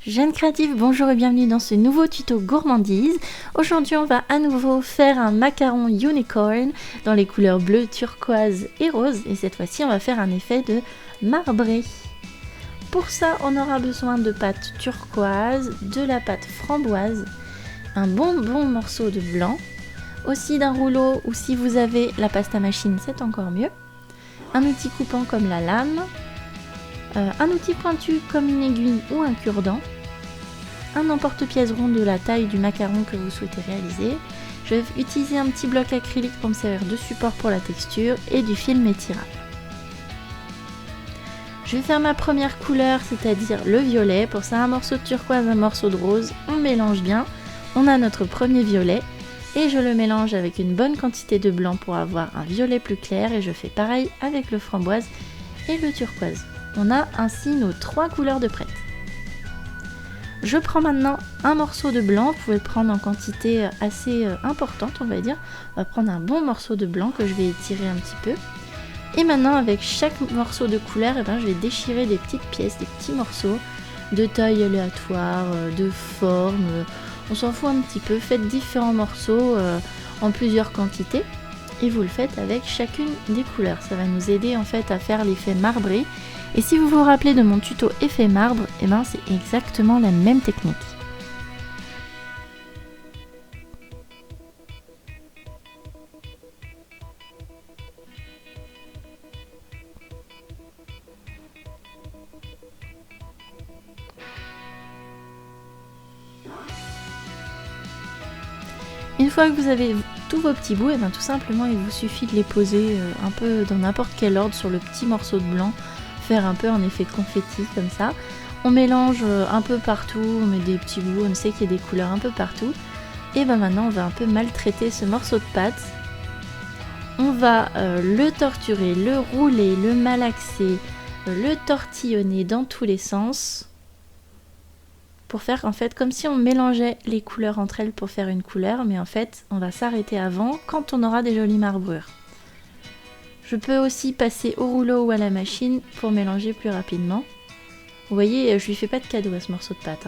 Jeunes créatifs, bonjour et bienvenue dans ce nouveau tuto gourmandise. Aujourd'hui on va à nouveau faire un macaron unicorn dans les couleurs bleu, turquoise et rose. Et cette fois-ci on va faire un effet de marbré. Pour ça on aura besoin de pâte turquoise, de la pâte framboise, un bon morceau de blanc, aussi d'un rouleau ou si vous avez la pâte à machine c'est encore mieux, un outil coupant comme la lame, un outil pointu comme une aiguille ou un cure-dent, un emporte-pièce rond de la taille du macaron que vous souhaitez réaliser. Je vais utiliser un petit bloc acrylique pour me servir de support pour la texture et du film étirable. Je vais faire ma première couleur, c'est-à-dire le violet. Pour ça, un morceau de turquoise, un morceau de rose, on mélange bien. On a notre premier violet et je le mélange avec une bonne quantité de blanc pour avoir un violet plus clair et je fais pareil avec le framboise et le turquoise. On a ainsi nos 3 couleurs de prête. Je prends maintenant un morceau de blanc, vous pouvez le prendre en quantité assez importante on va dire. On va prendre un bon morceau de blanc que je vais étirer un petit peu. Et maintenant avec chaque morceau de couleur, je vais déchirer des petites pièces, des petits morceaux de taille aléatoire, de forme, on s'en fout un petit peu. Faites différents morceaux en plusieurs quantités. Et vous le faites avec chacune des couleurs. Ça va nous aider en fait à faire l'effet marbré. Et si vous vous rappelez de mon tuto effet marbre, c'est exactement la même technique. Une fois que vous avez tous vos petits bouts, tout simplement il vous suffit de les poser un peu dans n'importe quel ordre sur le petit morceau de blanc, faire un peu un effet confetti comme ça. On mélange un peu partout, on met des petits bouts, on sait qu'il y a des couleurs un peu partout. Et maintenant on va un peu maltraiter ce morceau de pâte. On va le torturer, le rouler, le malaxer, le tortillonner dans tous les sens. Pour faire en fait comme si on mélangeait les couleurs entre elles pour faire une couleur, mais en fait on va s'arrêter avant quand on aura des jolies marbrures. Je peux aussi passer au rouleau ou à la machine pour mélanger plus rapidement. Vous voyez, je lui fais pas de cadeau à ce morceau de pâte.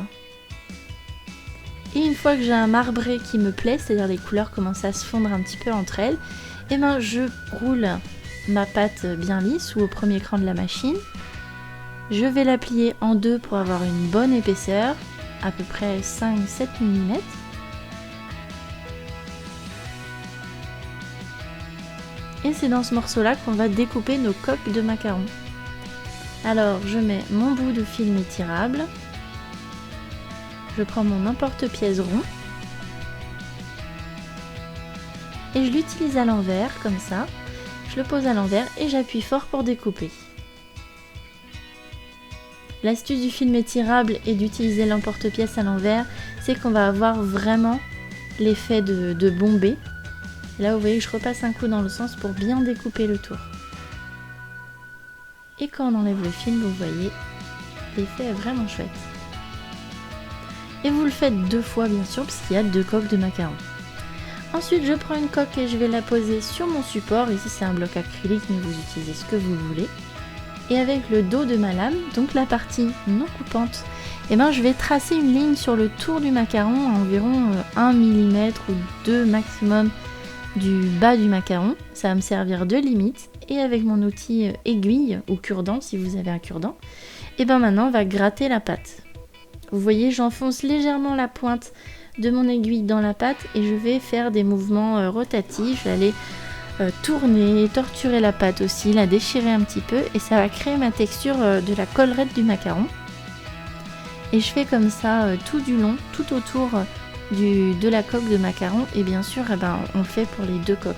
Et une fois que j'ai un marbré qui me plaît, c'est-à-dire les couleurs commencent à se fondre un petit peu entre elles, je roule ma pâte bien lisse ou au premier cran de la machine. Je vais la plier en deux pour avoir une bonne épaisseur, à peu près 5-7 mm. Et c'est dans ce morceau-là qu'on va découper nos coques de macarons. Alors, je mets mon bout de film étirable. Je prends mon emporte-pièce rond. Et je l'utilise à l'envers, comme ça. Je le pose à l'envers et j'appuie fort pour découper. L'astuce du film étirable et d'utiliser l'emporte-pièce à l'envers, c'est qu'on va avoir vraiment l'effet de bombée. Là, vous voyez, je repasse un coup dans le sens pour bien découper le tour. Et quand on enlève le film, vous voyez, l'effet est vraiment chouette. Et vous le faites 2 fois, bien sûr, parce qu'il y a 2 coques de macarons. Ensuite, je prends une coque et je vais la poser sur mon support. Ici, c'est un bloc acrylique, mais vous utilisez ce que vous voulez. Et avec le dos de ma lame, donc la partie non coupante, je vais tracer une ligne sur le tour du macaron à environ 1 mm ou 2 maximum du bas du macaron. Ça va me servir de limite. Et avec mon outil aiguille ou cure-dent, si vous avez un cure-dent, maintenant on va gratter la pâte. Vous voyez, j'enfonce légèrement la pointe de mon aiguille dans la pâte et je vais faire des mouvements rotatifs. Je vais aller tourner, torturer la pâte aussi, la déchirer un petit peu et ça va créer ma texture de la collerette du macaron. Et je fais comme ça tout du long, tout autour de la coque de macaron et bien sûr on le fait pour les 2 coques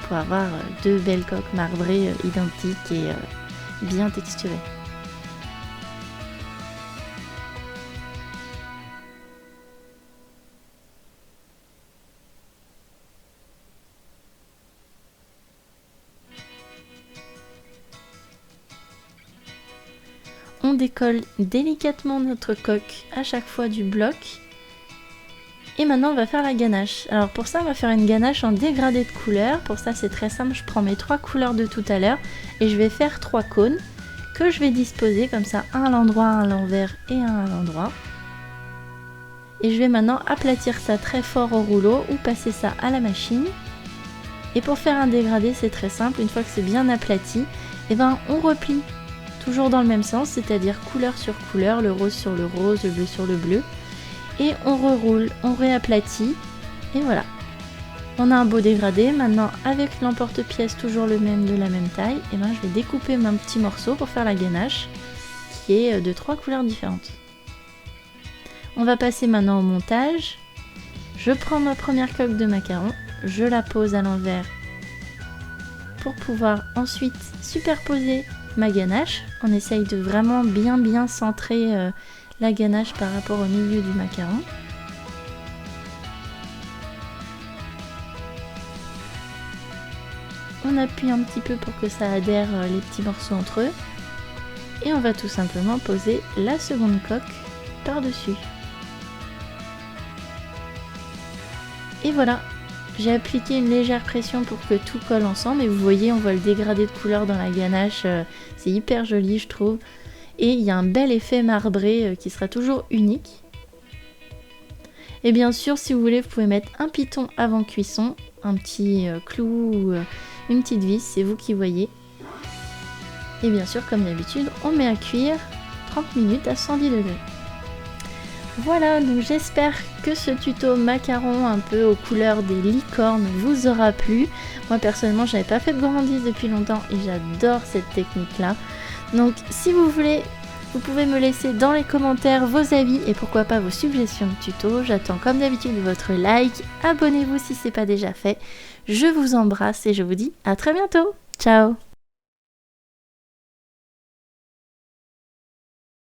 pour avoir 2 belles coques marbrées identiques et bien texturées. On décolle délicatement notre coque à chaque fois du bloc. Et maintenant on va faire la ganache. Alors pour ça on va faire une ganache en dégradé de couleurs. Pour ça c'est très simple, je prends mes 3 couleurs de tout à l'heure et je vais faire 3 cônes. que je vais disposer comme ça, un à l'endroit, un à l'envers et un à l'endroit. Et je vais maintenant aplatir ça très fort au rouleau ou passer ça à la machine. Et pour faire un dégradé, c'est très simple, une fois que c'est bien aplati, et ben on replie toujours dans le même sens, c'est-à-dire couleur sur couleur, le rose sur le rose, le bleu sur le bleu. Et on reroule, on réaplatit, et voilà. On a un beau dégradé. Maintenant, avec l'emporte-pièce toujours le même, de la même taille, et ben je vais découper mon petit morceau pour faire la ganache, qui est de 3 couleurs différentes. On va passer maintenant au montage. Je prends ma première coque de macaron, je la pose à l'envers pour pouvoir ensuite superposer ma ganache. On essaye de vraiment bien centrer la ganache par rapport au milieu du macaron. On appuie un petit peu pour que ça adhère les petits morceaux entre eux. Et on va tout simplement poser la seconde coque par-dessus. Et voilà, j'ai appliqué une légère pression pour que tout colle ensemble. Et vous voyez, on voit le dégradé de couleur dans la ganache. C'est hyper joli, je trouve. Et il y a un bel effet marbré qui sera toujours unique. Et bien sûr, si vous voulez, vous pouvez mettre un piton avant cuisson, un petit clou ou une petite vis, c'est vous qui voyez. Et bien sûr, comme d'habitude, on met à cuire 30 minutes à 110 degrés. Voilà, donc j'espère que ce tuto macaron un peu aux couleurs des licornes vous aura plu. Moi personnellement, j'avais pas fait de gourmandise depuis longtemps et j'adore cette technique là. Donc si vous voulez, vous pouvez me laisser dans les commentaires vos avis et pourquoi pas vos suggestions de tuto. J'attends comme d'habitude votre like, abonnez-vous si c'est pas déjà fait. Je vous embrasse et je vous dis à très bientôt. Ciao!